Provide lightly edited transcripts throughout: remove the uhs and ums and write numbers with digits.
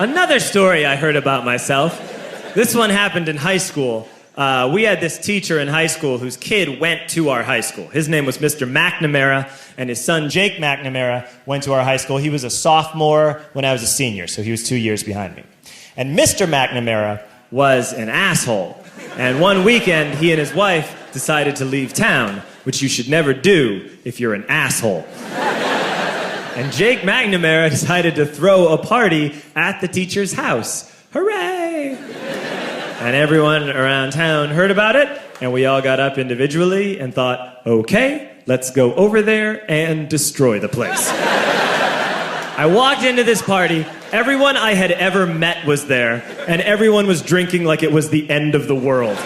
Another story I heard about myself. This one happened in high school. We had this teacher in high school whose kid went to our high school. His name was Mr. McNamara, and his son Jake McNamara went to our high school. He was a sophomore when I was a senior, so he was 2 years behind me. And Mr. McNamara was an asshole. And one weekend, he and his wife decided to leave town, which you should never do if you're an asshole. And Jake McNamara decided to throw a party at the teacher's house. Hooray! And everyone around town heard about it, and we all got up individually and thought, okay, let's go over there and destroy the place. I walked into this party, everyone I had ever met was there, and everyone was drinking like it was the end of the world.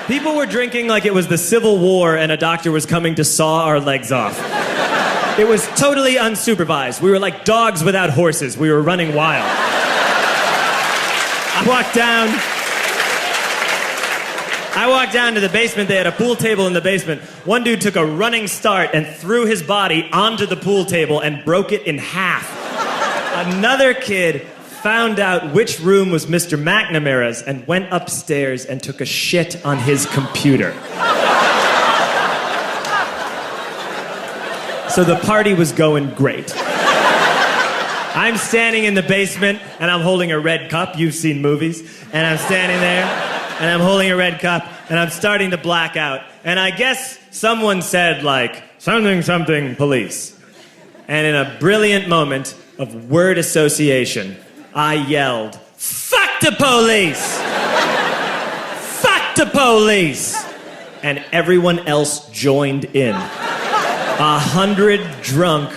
People were drinking like it was the Civil War and a doctor was coming to saw our legs off. It was totally unsupervised. We were like dogs without horses. We were running wild. I walked down to the basement. They had a pool table in the basement. One dude took a running start and threw his body onto the pool table and broke it in half. Another kid found out which room was Mr. McNamara's and went upstairs and took a shit on his computer. So the party was going great. I'm standing in the basement, and I'm holding a red cup. You've seen movies. And I'm standing there, and I'm holding a red cup, and I'm starting to black out. And I guess someone said, like, something, something, police. And in a brilliant moment of word association, I yelled, fuck the police! Fuck the police! And everyone else joined in. 100 drunk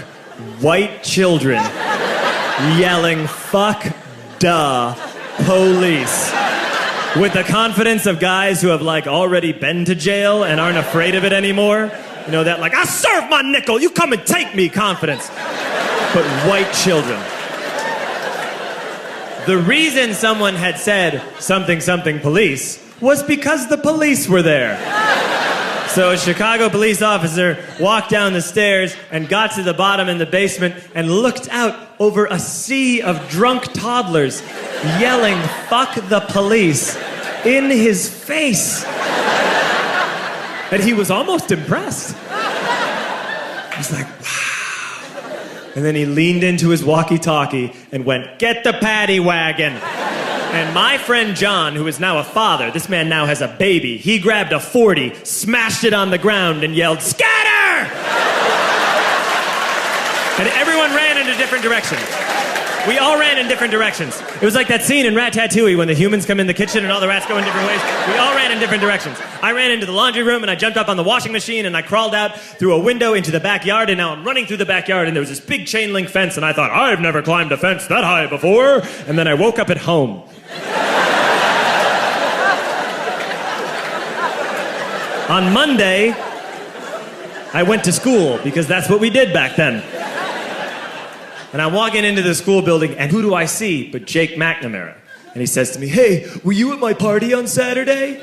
white children yelling, fuck the police. With the confidence of guys who have, like, already been to jail and aren't afraid of it anymore. You know, that, like, I'll serve my nickel, you come and take me confidence. But white children. The reason someone had said something, something, police was because the police were there. So a Chicago police officer walked down the stairs and got to the bottom in the basement and looked out over a sea of drunk toddlers yelling, fuck the police, in his face. And he was almost impressed. He was like, wow. And then he leaned into his walkie-talkie and went, get the paddy wagon. And my friend John, who is now a father, this man now has a baby, he grabbed a 40, smashed it on the ground, and yelled, scatter! And everyone ran into different directions. We all ran in different directions. It was like that scene in Ratatouille when the humans come in the kitchen and all the rats go in different ways. We all ran in different directions. I ran into the laundry room, and I jumped up on the washing machine, and I crawled out through a window into the backyard, and now I'm running through the backyard, and there was this big chain link fence, and I thought, I've never climbed a fence that high before. And then I woke up at home. On Monday, I went to school because that's what we did back then. And I'm walking into the school building, and who do I see but Jake McNamara? And he says to me, hey, were you at my party on Saturday?